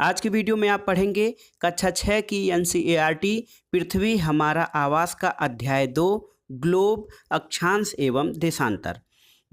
आज की वीडियो में आप पढ़ेंगे कक्षा 6 की एनसीईआरटी पृथ्वी हमारा आवास का अध्याय 2 ग्लोब अक्षांश एवं देशांतर।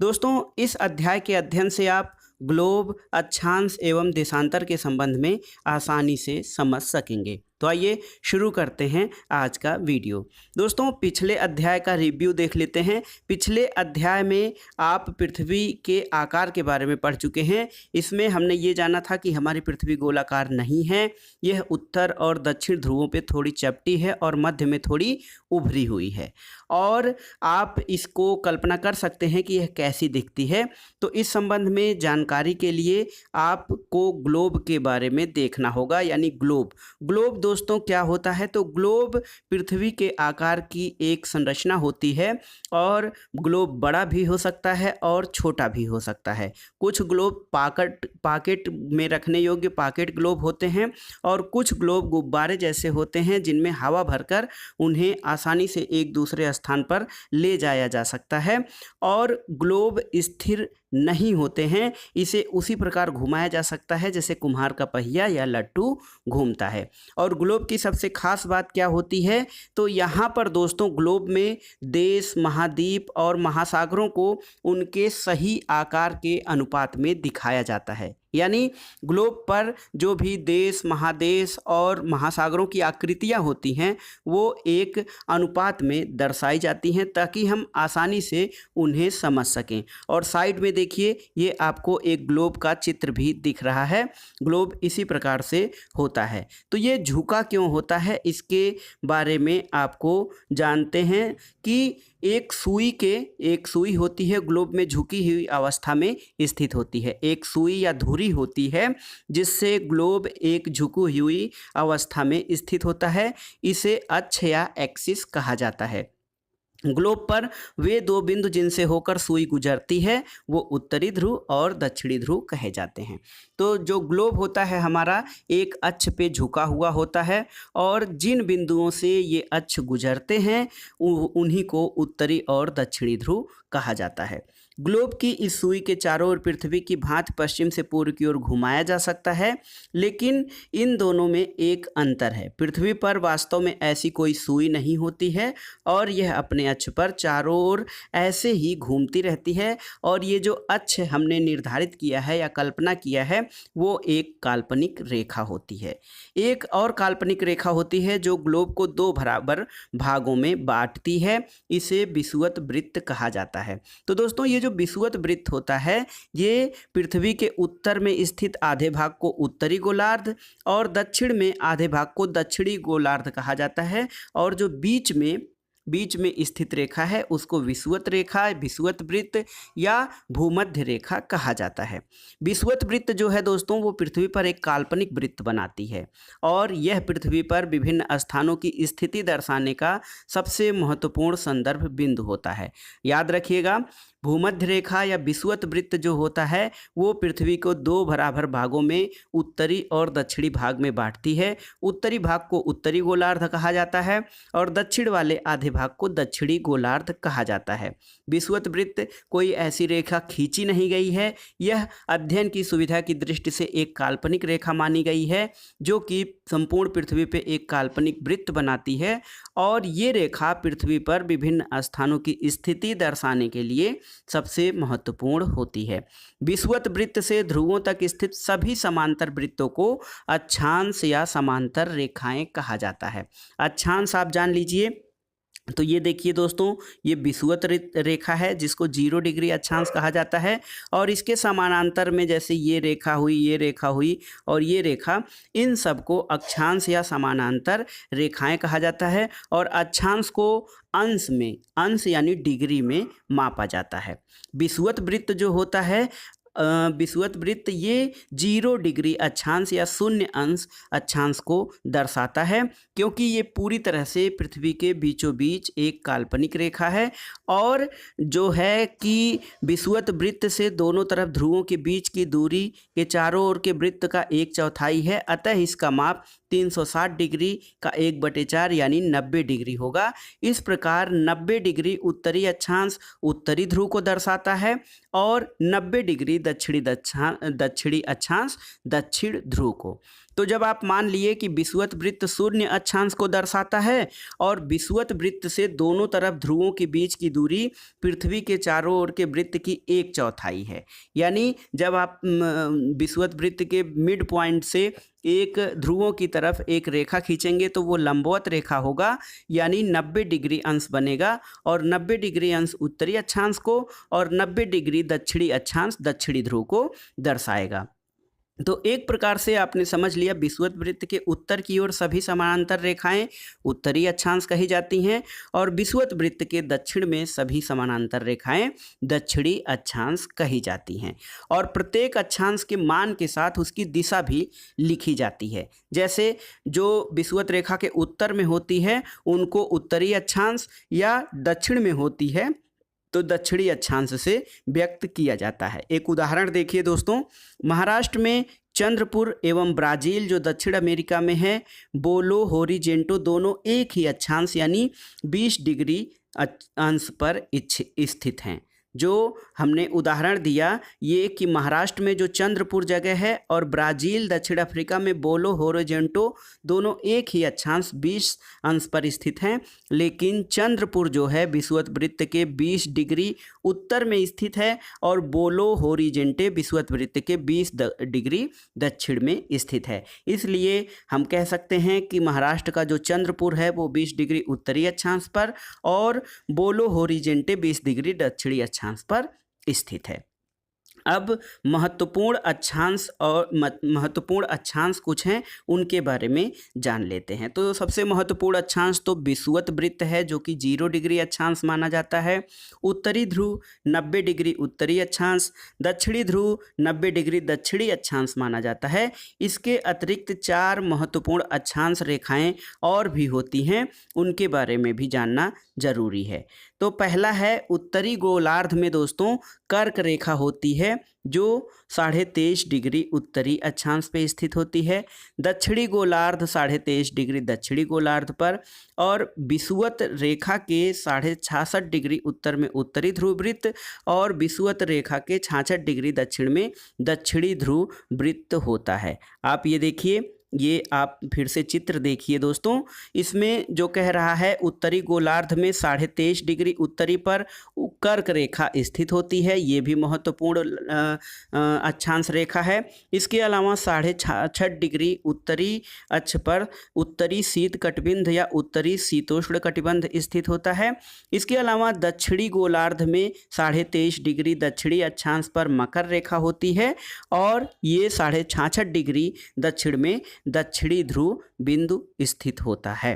दोस्तों, इस अध्याय के अध्ययन से आप ग्लोब अक्षांश एवं देशांतर के संबंध में आसानी से समझ सकेंगे। तो आइए शुरू करते हैं आज का वीडियो। दोस्तों, पिछले अध्याय का रिव्यू देख लेते हैं। पिछले अध्याय में आप पृथ्वी के आकार के बारे में पढ़ चुके हैं। इसमें हमने ये जाना था कि हमारी पृथ्वी गोलाकार नहीं है, यह उत्तर और दक्षिण ध्रुवों पे थोड़ी चपटी है और मध्य में थोड़ी उभरी हुई है। और आप इसको कल्पना कर सकते हैं कि यह कैसी दिखती है। तो इस संबंध में जानकारी के लिए आपको ग्लोब के बारे में देखना होगा, यानी ग्लोब दोस्तों क्या होता है? तो ग्लोब पृथ्वी के आकार की एक संरचना होती है और ग्लोब बड़ा भी हो सकता है और छोटा भी हो सकता है। कुछ ग्लोब पॉकेट में रखने योग्य पॉकेट ग्लोब होते हैं और कुछ ग्लोब गुब्बारे जैसे होते हैं जिनमें हवा भरकर उन्हें आसानी से एक दूसरे स्थान पर ले जाया जा सकता है। और ग्लोब स्थिर नहीं होते हैं, इसे उसी प्रकार घुमाया जा सकता है जैसे कुम्हार का पहिया या लट्टू घूमता है। और ग्लोब की सबसे खास बात क्या होती है? तो यहाँ पर दोस्तों ग्लोब में देश, महाद्वीप और महासागरों को उनके सही आकार के अनुपात में दिखाया जाता है। यानी ग्लोब पर जो भी देश, महादेश और महासागरों की आकृतियाँ होती हैं वो एक अनुपात में दर्शाई जाती हैं ताकि हम आसानी से उन्हें समझ सकें। और साइड में देखिए, ये आपको एक ग्लोब का चित्र भी दिख रहा है। ग्लोब इसी प्रकार से होता है। तो ये झुका क्यों होता है, इसके बारे में आपको जानते हैं कि एक सुई होती है, ग्लोब में झुकी हुई अवस्था में स्थित होती है। एक सुई या धुरी होती है जिससे ग्लोब एक झुकी हुई अवस्था में स्थित होता है। इसे अक्ष या एक्सिस कहा जाता है। ग्लोब पर वे दो बिंदु जिनसे होकर सुई गुजरती है वो उत्तरी ध्रुव और दक्षिणी ध्रुव कहे जाते हैं। तो जो ग्लोब होता है हमारा एक अक्ष पे झुका हुआ होता है और जिन बिंदुओं से ये अक्ष गुजरते हैं उन्हीं को उत्तरी और दक्षिणी ध्रुव कहा जाता है। ग्लोब की इस सुई के चारों ओर पृथ्वी की भांति पश्चिम से पूर्व की ओर घुमाया जा सकता है, लेकिन इन दोनों में एक अंतर है। पृथ्वी पर वास्तव में ऐसी कोई सुई नहीं होती है और यह अपने अक्ष पर चारों ओर ऐसे ही घूमती रहती है। और ये जो अक्ष हमने निर्धारित किया है या कल्पना किया है वो एक काल्पनिक रेखा होती है। एक और काल्पनिक रेखा होती है जो ग्लोब को दो बराबर भागों में बांटती है, इसे विषुवत वृत्त कहा जाता है। तो दोस्तों, ये जो विषुवत वृत्त होता है ये पृथ्वी के उत्तर में स्थित आधे भाग को उत्तरी गोलार्ध और दक्षिण में आधे भाग को दक्षिणी गोलार्ध कहा जाता है। और जो बीच में स्थित रेखा है उसको विषुवत रेखा, विषुवत वृत्त या भूमध्य रेखा कहा जाता है। विषुवत वृत्त जो है दोस्तों वो पृथ्वी पर एक काल्पनिक वृत्त बनाती है और यह पृथ्वी पर विभिन्न स्थानों की स्थिति दर्शाने का सबसे महत्वपूर्ण संदर्भ बिंदु होता है। याद रखिएगा, भूमध्य रेखा या विषुवत वृत्त जो होता है वो पृथ्वी को दो बराबर भागों में उत्तरी और दक्षिणी भाग में बांटती है। उत्तरी भाग को उत्तरी गोलार्ध कहा जाता है और दक्षिण वाले आधे भाग को दक्षिणी गोलार्ध कहा जाता है। विषुवत वृत्त कोई ऐसी रेखा खींची नहीं गई है, यह अध्ययन की सुविधा की दृष्टि से एक काल्पनिक रेखा मानी गई है जो कि संपूर्ण पृथ्वी पे एक काल्पनिक वृत्त बनाती है। और ये रेखा पृथ्वी पर विभिन्न स्थानों की स्थिति दर्शाने के लिए सबसे महत्वपूर्ण होती है। विषुवत वृत्त से ध्रुवों तक स्थित सभी समांतर वृत्तों को अक्षांश या समांतर रेखाएं कहा जाता है। अक्षांश आप जान लीजिए, तो ये देखिए दोस्तों, ये विषुवत रेखा है जिसको 0 डिग्री अक्षांश कहा जाता है। और इसके समानांतर में जैसे ये रेखा हुई और ये रेखा, इन सबको अक्षांश या समानांतर रेखाएं कहा जाता है। और अक्षांश को अंश यानी डिग्री में मापा जाता है। विषुवत वृत्त जो होता है विषुवत वृत्त ये 0 डिग्री अक्षांश या 0 अंश अक्षांश को दर्शाता है क्योंकि ये पूरी तरह से पृथ्वी के बीचों बीच एक काल्पनिक रेखा है। और जो है कि विषुवत वृत्त से दोनों तरफ ध्रुवों के बीच की दूरी के चारों ओर के वृत्त का 1/4 है, अतः इसका माप 360 डिग्री का 1/4 यानी 90 डिग्री होगा। इस प्रकार 90 डिग्री उत्तरी अक्षांश उत्तरी ध्रुव को दर्शाता है और 90 डिग्री दक्षिणी अक्षांश दक्षिण ध्रुव को। तो जब आप मान लिए कि विषुवत वृत्त शून्य अक्षांश को दर्शाता है और विषुवत वृत्त से दोनों तरफ ध्रुवों के बीच की दूरी पृथ्वी के चारों ओर के वृत्त की 1/4 है, यानी जब आप विषुवत वृत्त के मिड पॉइंट से एक ध्रुवों की तरफ एक रेखा खींचेंगे तो वो लंबवत रेखा होगा, यानी 90 डिग्री अंश बनेगा और 90 डिग्री अंश उत्तरी अक्षांश को और 90 डिग्री दक्षिणी अक्षांश दक्षिणी ध्रुव को दर्शाएगा। तो एक प्रकार से आपने समझ लिया विषुवत वृत्त के उत्तर की ओर सभी समानांतर रेखाएं उत्तरी अक्षांश कही जाती हैं और विषुवत वृत्त के दक्षिण में सभी समानांतर रेखाएं दक्षिणी अक्षांश कही जाती हैं और प्रत्येक अक्षांश के मान के साथ उसकी दिशा भी लिखी जाती है। जैसे जो विषुवत रेखा के उत्तर में होती है उनको उत्तरी अक्षांश या दक्षिण में होती है तो दक्षिणी अक्षांश से व्यक्त किया जाता है। एक उदाहरण देखिए दोस्तों, महाराष्ट्र में चंद्रपुर एवं ब्राज़ील जो दक्षिण अमेरिका में है, बोलो होरिजेंटो दोनों एक ही अक्षांश यानी 20 डिग्री अंश पर स्थित हैं। जो हमने उदाहरण दिया ये कि महाराष्ट्र में जो चंद्रपुर जगह है और ब्राज़ील दक्षिण अफ्रीका में बोलो होरिजेंटो दोनों एक ही अक्षांश 20 अंश पर स्थित हैं, लेकिन चंद्रपुर जो है विषुवत वृत्त के 20 डिग्री उत्तर में स्थित है और बोलो होरिजेंटे विषुवत वृत्त के 20 डिग्री दक्षिण में स्थित है। इसलिए हम कह सकते हैं कि महाराष्ट्र का जो चंद्रपुर है वो 20 डिग्री उत्तरी अक्षांश पर और बोलो होरिजेंटे 20 डिग्री दक्षिणी अक्षांश पर स्थित है। अब महत्वपूर्ण अक्षांश कुछ हैं उनके बारे में जान लेते हैं। तो सबसे महत्वपूर्ण अक्षांश तो विषुवत वृत्त है जो कि 0 डिग्री अक्षांश माना जाता है। उत्तरी ध्रुव 90 डिग्री उत्तरी अक्षांश, दक्षिणी ध्रुव 90 डिग्री दक्षिणी अक्षांश माना जाता है। इसके अतिरिक्त 4 महत्वपूर्ण अक्षांश रेखाएं और भी होती हैं, उनके बारे में भी जानना जरूरी है। तो पहला है उत्तरी गोलार्ध में दोस्तों कर्क रेखा होती है जो 23.5 डिग्री उत्तरी अक्षांश पे स्थित होती है। दक्षिणी गोलार्ध 23.5 डिग्री दक्षिणी गोलार्ध पर और विषुवत रेखा के 66.5 डिग्री उत्तर में उत्तरी ध्रुव वृत्त और विषुवत रेखा के 66 डिग्री दक्षिण में दक्षिणी ध्रुव वृत्त होता है। आप ये देखिए, ये आप फिर से चित्र देखिए दोस्तों, इसमें जो कह रहा है उत्तरी गोलार्ध में 23.5 डिग्री उत्तरी पर कर्क रेखा स्थित होती है, ये भी महत्वपूर्ण अक्षांश रेखा है। इसके अलावा 6.5 डिग्री उत्तरी अक्ष पर उत्तरी शीत कटिबंध या उत्तरी शीतोष्ण कटिबंध स्थित होता है। इसके अलावा दक्षिणी गोलार्ध में 23.5 डिग्री दक्षिणी अक्षांश पर मकर रेखा होती है और ये 66.5 डिग्री दक्षिण में दक्षिणी ध्रुव बिंदु स्थित होता है।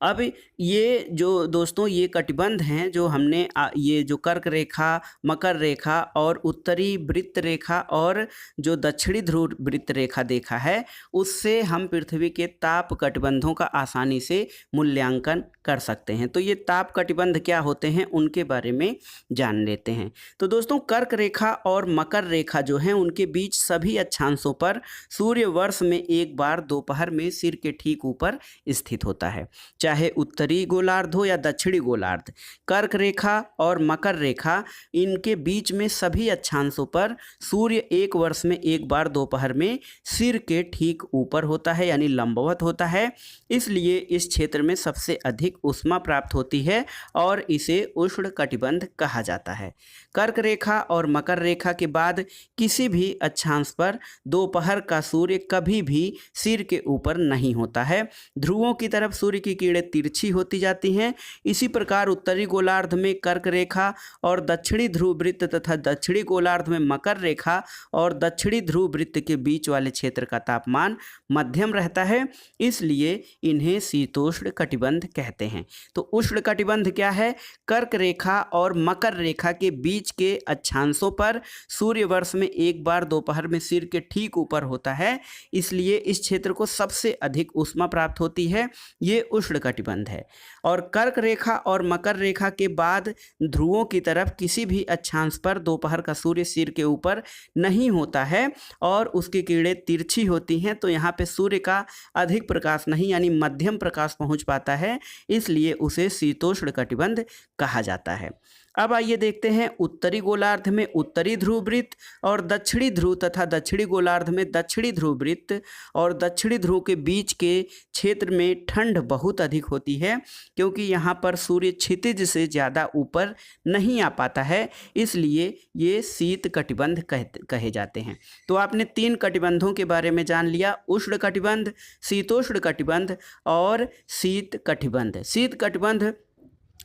अब ये जो दोस्तों ये कटिबंध हैं जो हमने ये जो कर्क रेखा, मकर रेखा और उत्तरी वृत्त रेखा और जो दक्षिणी ध्रुव वृत्त रेखा देखा है, उससे हम पृथ्वी के ताप कटिबंधों का आसानी से मूल्यांकन कर सकते हैं। तो ये ताप कटिबंध क्या होते हैं उनके बारे में जान लेते हैं। तो दोस्तों कर्क रेखा और मकर रेखा जो हैं उनके बीच सभी अक्षांशों पर सूर्य वर्ष में एक बार दोपहर में सिर के ठीक ऊपर स्थित होता है, चाहे उत्तरी गोलार्ध हो या दक्षिणी गोलार्ध। कर्क रेखा और मकर रेखा इनके बीच में सभी अक्षांशों पर सूर्य एक वर्ष में एक बार दोपहर में सिर के ठीक ऊपर होता है, यानी लंबवत होता है। इसलिए इस क्षेत्र में सबसे अधिक ऊष्मा प्राप्त होती है और इसे उष्ण कटिबंध कहा जाता है। कर्क रेखा और मकर रेखा के बाद किसी भी अक्षांश पर दोपहर का सूर्य कभी भी सिर के ऊपर नहीं होता है। ध्रुवों की तरफ सूर्य की किरणें तिरछी होती जाती हैं। इसी प्रकार उत्तरी गोलार्ध में कर्क रेखा और दक्षिणी ध्रुव वृत्त तथा दक्षिणी गोलार्ध में मकर रेखा और दक्षिणी ध्रुव वृत्त के बीच वाले क्षेत्र का तापमान मध्यम रहता है, इसलिए इन्हें शीतोष्ण कटिबंध कहते हैं। तो उष्ण कटिबंध क्या है? कर्क रेखा और मकर रेखा के बीच के अक्षांशों पर सूर्य वर्ष में एक बार दोपहर में सिर के ठीक ऊपर होता है, इसलिए इस क्षेत्र को सबसे अधिक ऊष्मा प्राप्त होती है। ये उष्ण कटिबंध है। और कर्क रेखा और मकर रेखा के बाद ध्रुवों की तरफ किसी भी अक्षांश पर दोपहर का सूर्य सिर के ऊपर नहीं होता है और उसकी किरणें तिरछी होती हैं, तो यहाँ पे सूर्य का अधिक प्रकाश नहीं यानी मध्यम प्रकाश पहुँच पाता है, इसलिए उसे शीतोष्ण कटिबंध कहा जाता है। अब आइए देखते हैं उत्तरी गोलार्ध में उत्तरी ध्रुव वृत्त और दक्षिणी ध्रुव तथा दक्षिणी गोलार्ध में दक्षिणी ध्रुव वृत्त और दक्षिणी ध्रुव के बीच के क्षेत्र में ठंड बहुत अधिक होती है, क्योंकि यहाँ पर सूर्य क्षितिज से ज़्यादा ऊपर नहीं आ पाता है, इसलिए ये शीत कटिबंध कहे जाते हैं। तो आपने 3 कटिबंधों के बारे में जान लिया, उष्ण कटिबंध, शीतोष्ण कटिबंध और शीत कटिबंध। शीत कटिबंध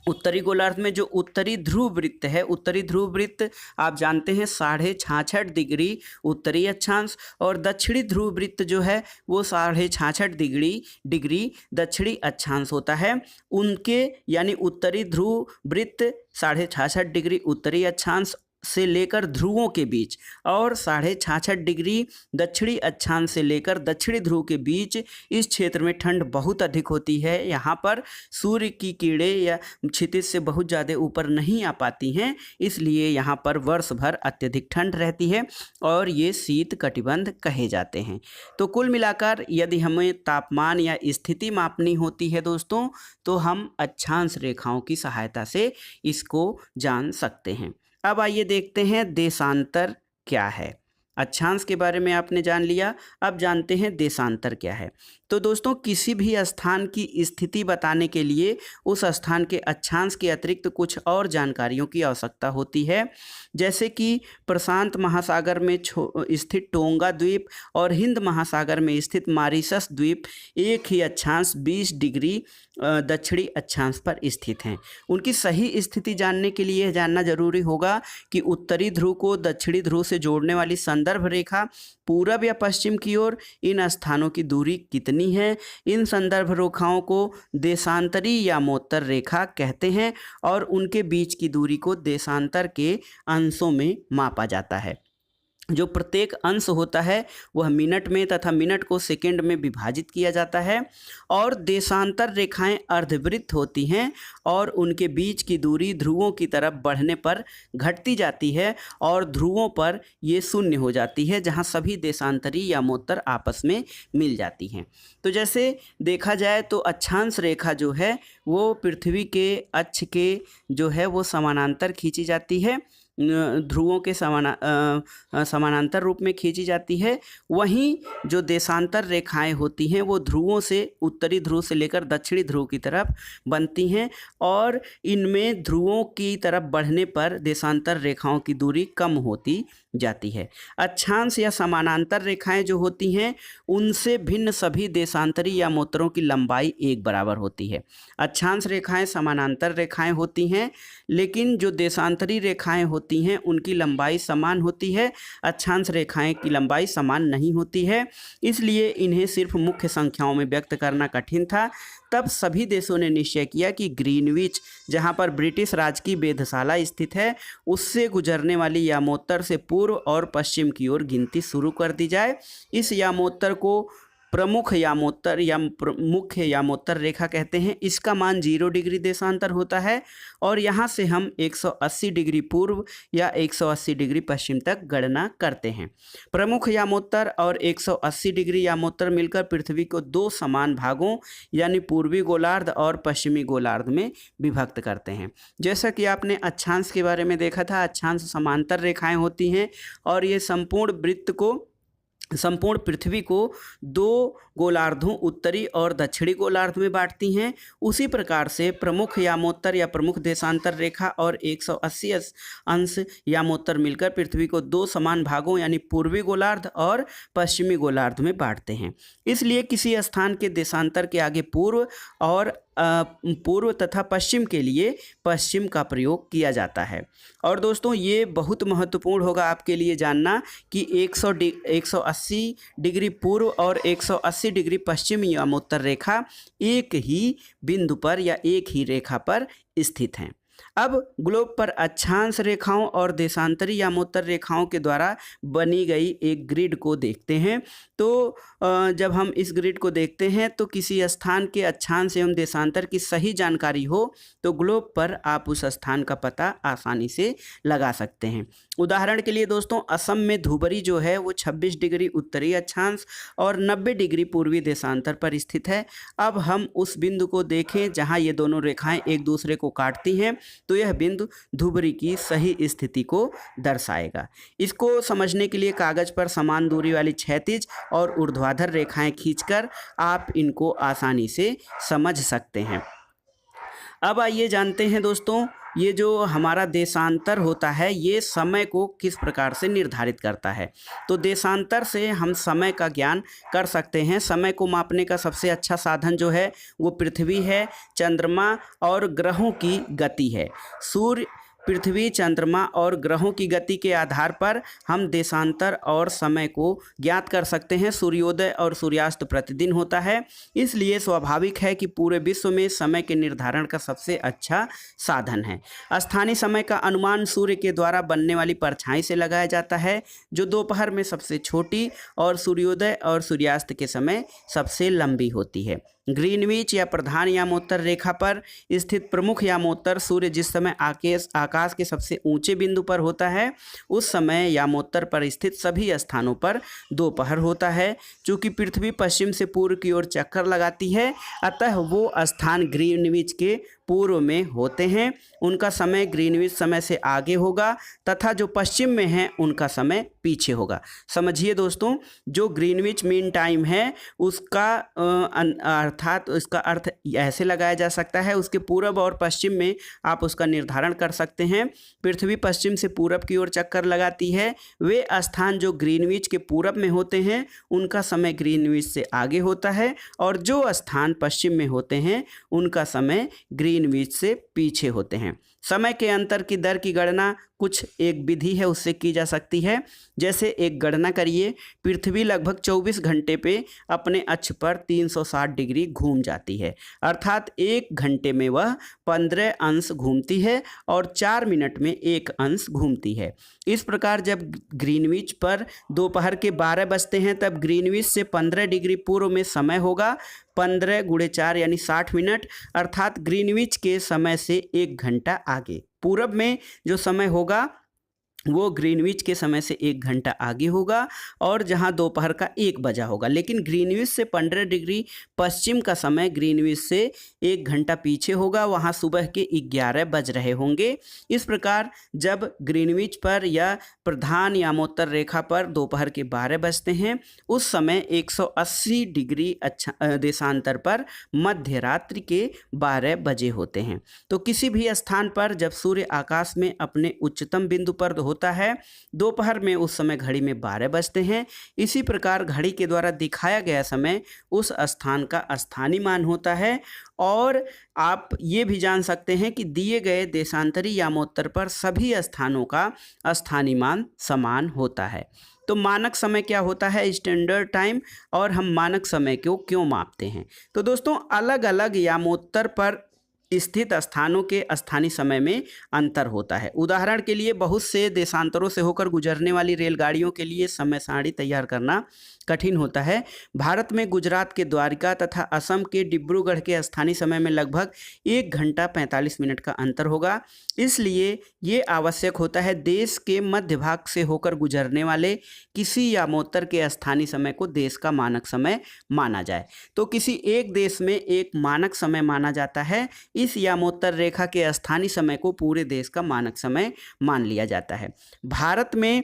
उत्तरी गोलार्ध में जो उत्तरी ध्रुव वृत्त है, उत्तरी ध्रुव वृत्त आप जानते हैं 66.5 डिग्री उत्तरी अक्षांश, और दक्षिणी ध्रुव वृत्त जो है वो 66.5 डिग्री दक्षिणी अक्षांश होता है। उनके यानी उत्तरी ध्रुव वृत्त 66.5 डिग्री उत्तरी अक्षांश से लेकर ध्रुवों के बीच और 66.5 डिग्री दक्षिणी अक्षांश से लेकर दक्षिणी ध्रुव के बीच इस क्षेत्र में ठंड बहुत अधिक होती है। यहाँ पर सूर्य की किरणें या क्षितिज से बहुत ज़्यादा ऊपर नहीं आ पाती हैं, इसलिए यहाँ पर वर्ष भर अत्यधिक ठंड रहती है और ये शीत कटिबंध कहे जाते हैं। तो कुल मिलाकर यदि हमें तापमान या स्थिति मापनी होती है दोस्तों, तो हम अक्षांश रेखाओं की सहायता से इसको जान सकते हैं। अब आइए देखते हैं देशांतर क्या है। अक्षांश के बारे में आपने जान लिया, अब जानते हैं देशांतर क्या है। तो दोस्तों किसी भी स्थान की स्थिति बताने के लिए उस स्थान के अक्षांश के अतिरिक्त कुछ और जानकारियों की आवश्यकता होती है, जैसे कि प्रशांत महासागर में स्थित टोंगा द्वीप और हिंद महासागर में स्थित मॉरिशस द्वीप एक ही अक्षांश 20 डिग्री दक्षिणी अक्षांश पर स्थित हैं। उनकी सही स्थिति जानने के लिए जानना जरूरी होगा कि उत्तरी ध्रुव को दक्षिणी ध्रुव से जोड़ने वाली संदर्भ रेखा पूरब या पश्चिम की ओर इन स्थानों की दूरी कितनी है। इन संदर्भ रेखाओं को देशांतरी यामोत्तर रेखा कहते हैं और उनके बीच की दूरी को देशांतर के अंशों में मापा जाता है। जो प्रत्येक अंश होता है वह मिनट में तथा मिनट को सेकंड में विभाजित किया जाता है, और देशांतर रेखाएं अर्धवृत्त होती हैं और उनके बीच की दूरी ध्रुवों की तरफ बढ़ने पर घटती जाती है और ध्रुवों पर ये शून्य हो जाती है, जहां सभी देशांतरी यामोत्तर आपस में मिल जाती हैं। तो जैसे देखा जाए तो अक्षांश रेखा जो है वो पृथ्वी के अक्ष के जो है वो समानांतर खींची जाती है, ध्रुवों के समानांतर रूप में खींची जाती है। वहीं जो देशांतर रेखाएं होती हैं वो ध्रुवों से उत्तरी ध्रुव से लेकर दक्षिणी ध्रुव की तरफ बनती हैं और इनमें ध्रुवों की तरफ बढ़ने पर देशांतर रेखाओं की दूरी कम होती जाती है। अक्षांश या समानांतर रेखाएं जो होती हैं उनसे भिन्न सभी देशांतरी यामोत्तरों की लंबाई एक बराबर होती है। अक्षांश रेखाएं समानांतर रेखाएं होती हैं, लेकिन जो देशांतरी रेखाएं होती हैं उनकी लंबाई समान होती है, अक्षांश रेखाएं की लंबाई समान नहीं होती है, इसलिए इन्हें सिर्फ मुख्य संख्याओं में व्यक्त करना कठिन था। तब सभी देशों ने निश्चय किया कि ग्रीनविच, जहां पर ब्रिटिश राज की वेधशाला स्थित है, उससे गुजरने वाली यामोत्तर से पूर्व और पश्चिम की ओर गिनती शुरू कर दी जाए। इस यामोत्तर को प्रमुख यामोत्तर या मुख्य यामोत्तर रेखा कहते हैं। इसका मान 0 डिग्री देशांतर होता है और यहाँ से हम 180 डिग्री पूर्व या 180 डिग्री पश्चिम तक गणना करते हैं। प्रमुख यामोत्तर और 180 डिग्री यामोत्तर मिलकर पृथ्वी को 2 समान भागों यानी पूर्वी गोलार्ध और पश्चिमी गोलार्ध में विभक्त करते हैं। जैसा कि आपने अक्षांश के बारे में देखा था, अक्षांश समांतर रेखाएं होती हैं और ये संपूर्ण पृथ्वी को 2 गोलार्धों उत्तरी और दक्षिणी गोलार्ध में बांटती हैं। उसी प्रकार से प्रमुख यामोत्तर या प्रमुख देशांतर रेखा और 180 अंश यामोत्तर मिलकर पृथ्वी को 2 समान भागों यानी पूर्वी गोलार्ध और पश्चिमी गोलार्ध में बांटते हैं। इसलिए किसी स्थान के देशांतर के आगे पूर्व तथा पश्चिम के लिए पश्चिम का प्रयोग किया जाता है। और दोस्तों ये बहुत महत्वपूर्ण होगा आपके लिए जानना कि 180 डिग्री पूर्व और 180 डिग्री पश्चिम यामोत्तर रेखा एक ही बिंदु पर या एक ही रेखा पर स्थित हैं। अब ग्लोब पर अक्षांश रेखाओं और देशांतरी यामोत्तर रेखाओं के द्वारा बनी गई एक ग्रिड को देखते हैं। तो जब हम इस ग्रिड को देखते हैं तो किसी स्थान के अक्षांश एवं देशांतर की सही जानकारी हो तो ग्लोब पर आप उस स्थान का पता आसानी से लगा सकते हैं। उदाहरण के लिए दोस्तों, असम में धुबरी जो है वो 26 डिग्री उत्तरी अक्षांश और 90 डिग्री पूर्वी देशांतर पर स्थित है। अब हम उस बिंदु को देखें जहां ये दोनों रेखाएं एक दूसरे को काटती हैं, तो यह बिंदु ध्रुवीय की सही स्थिति को दर्शाएगा। इसको समझने के लिए कागज पर समान दूरी वाली क्षैतिज और ऊर्ध्वाधर रेखाएं खींचकर आप इनको आसानी से समझ सकते हैं। अब आइए जानते हैं दोस्तों, ये जो हमारा देशांतर होता है ये समय को किस प्रकार से निर्धारित करता है। तो देशांतर से हम समय का ज्ञान कर सकते हैं। समय को मापने का सबसे अच्छा साधन जो है वो पृथ्वी है, चंद्रमा और ग्रहों की गति है। सूर्य, पृथ्वी, चंद्रमा और ग्रहों की गति के आधार पर हम देशांतर और समय को ज्ञात कर सकते हैं। सूर्योदय और सूर्यास्त प्रतिदिन होता है, इसलिए स्वाभाविक है कि पूरे विश्व में समय के निर्धारण का सबसे अच्छा साधन है। स्थानीय समय का अनुमान सूर्य के द्वारा बनने वाली परछाई से लगाया जाता है, जो दोपहर में सबसे छोटी और सूर्योदय और सूर्यास्त के समय सबसे लंबी होती है। ग्रीनविच या प्रधान यामोत्तर रेखा पर स्थित प्रमुख यामोत्तर सूर्य जिस समय आकाश के सबसे ऊंचे बिंदु पर होता है उस समय यामोत्तर पर स्थित सभी स्थानों पर दोपहर होता है। चूँकि पृथ्वी पश्चिम से पूर्व की ओर चक्कर लगाती है, अतः वो स्थान ग्रीनविच के पूर्व में होते हैं। उनका समय ग्रीनविच समय से आगे होगा तथा जो पश्चिम में है उनका समय पीछे होगा। समझिए दोस्तों, जो ग्रीनविच मीन टाइम है उसका अर्थात उसका अर्थ ऐसे लगाया जा सकता है, उसके पूर्व और पश्चिम में आप उसका निर्धारण कर सकते हैं। पृथ्वी पश्चिम से पूरब की ओर चक्कर लगाती है, वे स्थान जो ग्रीनविच के पूरब में होते हैं उनका समय ग्रीनविच से आगे होता है, और जो स्थान पश्चिम में होते हैं उनका समय ग्रीनविच से पीछे होते हैं। समय के अंतर की दर की गणना कुछ एक विधि है उससे की जा सकती है। जैसे एक गणना करिए, पृथ्वी लगभग 24 घंटे पे अपने अक्ष पर 360 डिग्री घूम जाती है, अर्थात 1 घंटे में वह 15 अंश घूमती है और 4 मिनट में 1 अंश घूमती है। इस प्रकार जब ग्रीनविच पर दोपहर के 12 बजते हैं तब ग्रीनविच से 15 डिग्री पूर्व में समय होगा 15 × 4 यानी 60 मिनट, अर्थात ग्रीनविच के समय से 1 घंटा आगे। पूरब में जो समय होगा वो ग्रीनविच के समय से 1 घंटा आगे होगा और जहां दोपहर का 1 बजा होगा, लेकिन ग्रीनविच से 15 डिग्री पश्चिम का समय ग्रीनविच से 1 घंटा पीछे होगा, वहां सुबह के 11 बज रहे होंगे। इस प्रकार जब ग्रीनविच पर या प्रधान यामोत्तर रेखा पर दोपहर के 12 बजते हैं उस समय 180 डिग्री देशांतर पर मध्य रात्रि के 12 बजे होते हैं। तो किसी भी स्थान पर जब सूर्य आकाश में अपने उच्चतम बिंदु पर होता है दोपहर में उस समय घड़ी में 12 बजते हैं। इसी प्रकार घड़ी के द्वारा दिखाया गया समय उस स्थान का स्थानीय मान होता है। और आप ये भी जान सकते हैं कि दिए गए देशांतरी यामोत्तर पर सभी स्थानों का स्थानीय मान समान होता है। तो मानक समय क्या होता है, स्टैंडर्ड टाइम, और हम मानक समय को क्यों मापते हैं। तो दोस्तों अलग अलग यामोत्तर पर स्थित स्थानों के स्थानीय समय में अंतर होता है। उदाहरण के लिए बहुत से देशांतरों से होकर गुजरने वाली रेलगाड़ियों के लिए समय सारणी तैयार करना कठिन होता है। भारत में गुजरात के द्वारका तथा असम के डिब्रूगढ़ के स्थानीय समय में लगभग 1 घंटा 45 मिनट का अंतर होगा। इसलिए ये आवश्यक होता है देश के मध्य भाग से होकर गुजरने वाले किसी यामोत्तर के स्थानीय समय को देश का मानक समय माना जाए। तो किसी एक देश में एक मानक समय माना जाता है, इस यामोत्तर रेखा के स्थानीय समय को पूरे देश का मानक समय मान लिया जाता है। भारत में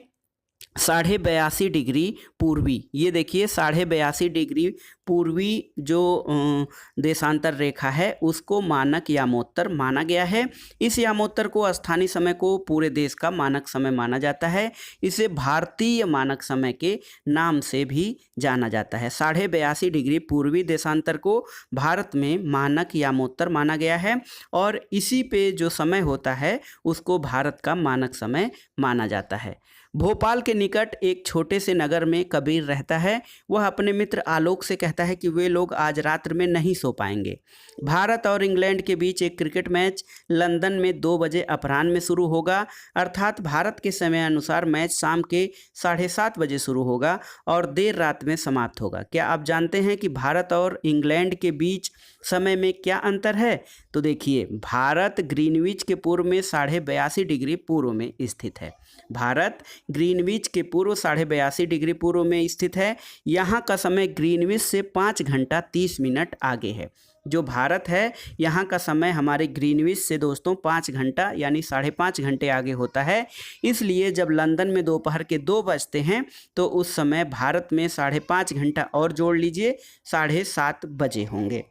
82.5 डिग्री पूर्वी, ये देखिए 82.5 डिग्री पूर्वी जो देशांतर रेखा है उसको मानक यामोत्तर माना गया है। इस यामोत्तर को स्थानीय समय को पूरे देश का मानक समय माना जाता है। इसे भारतीय मानक समय के नाम से भी जाना जाता है। 82.5 डिग्री पूर्वी देशांतर को भारत में मानक यामोत्तर माना गया है और इसी पे जो समय होता है उसको भारत का मानक समय माना जाता है। भोपाल के निकट एक छोटे से नगर में कबीर रहता है। वह अपने मित्र आलोक से कहता है कि वे लोग आज रात्र में नहीं सो पाएंगे। भारत और इंग्लैंड के बीच एक क्रिकेट मैच लंदन में 2 बजे अपराह्न में शुरू होगा, अर्थात भारत के समय अनुसार मैच शाम के 7:30 बजे शुरू होगा और देर रात में समाप्त होगा। क्या आप जानते हैं कि भारत और इंग्लैंड के बीच समय में क्या अंतर है? तो देखिए, भारत ग्रीनविच के पूर्व में 82.5 डिग्री पूर्व में स्थित है। भारत ग्रीनविच के पूर्व 82.5 डिग्री पूर्व में स्थित है। यहाँ का समय ग्रीनविच से 5 घंटा 30 मिनट आगे है। जो भारत है, यहाँ का समय हमारे ग्रीनविच से दोस्तों 5 घंटा यानी 5.5 घंटे आगे होता है। इसलिए जब लंदन में दोपहर के 2 बजते हैं तो उस समय भारत में 5.5 घंटा और जोड़ लीजिए, 7:30 बजे होंगे।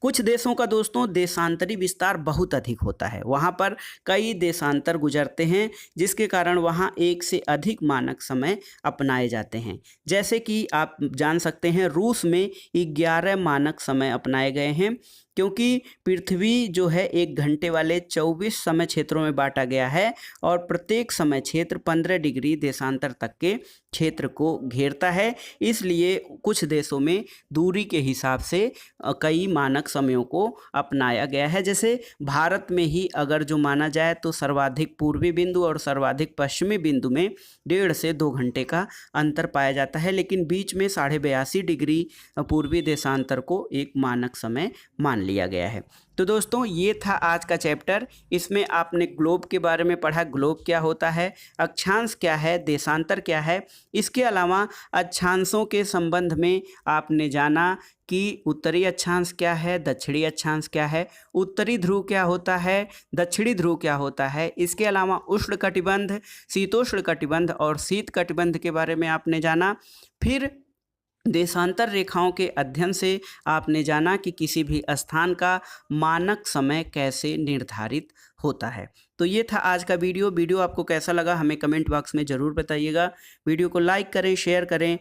कुछ देशों का दोस्तों देशांतरी विस्तार बहुत अधिक होता है। वहाँ पर कई देशांतर गुजरते हैं, जिसके कारण वहाँ एक से अधिक मानक समय अपनाए जाते हैं। जैसे कि आप जान सकते हैं, रूस में 11 मानक समय अपनाए गए हैं, क्योंकि पृथ्वी जो है 1 घंटे वाले 24 समय क्षेत्रों में बांटा गया है और प्रत्येक समय क्षेत्र 15 डिग्री देशांतर तक के क्षेत्र को घेरता है। इसलिए कुछ देशों में दूरी के हिसाब से कई मानक समयों को अपनाया गया है। जैसे भारत में ही अगर जो माना जाए तो सर्वाधिक पूर्वी बिंदु और सर्वाधिक पश्चिमी बिंदु में 1.5 से 2 घंटे का अंतर पाया जाता है, लेकिन बीच में 82.5 डिग्री पूर्वी देशांतर को एक मानक समय मान लिया गया है। तो दोस्तों, ये था आज का चैप्टर। इसमें आपने ग्लोब के बारे में पढ़ा, ग्लोब क्या होता है, अक्षांश क्या है, देशांतर क्या है। इसके अलावा अक्षांशों के संबंध में आपने जाना कि उत्तरी अक्षांश क्या है, दक्षिणी अक्षांश क्या है, उत्तरी ध्रुव क्या होता है, दक्षिणी ध्रुव क्या होता है। इसके अलावा उष्ण कटिबंध, शीतोष्ण कटिबंध और शीत कटिबंध के बारे में आपने जाना। फिर देशांतर रेखाओं के अध्ययन से आपने जाना कि किसी भी स्थान का मानक समय कैसे निर्धारित होता है। तो ये था आज का वीडियो। वीडियो आपको कैसा लगा हमें कमेंट बॉक्स में ज़रूर बताइएगा। वीडियो को लाइक करें, शेयर करें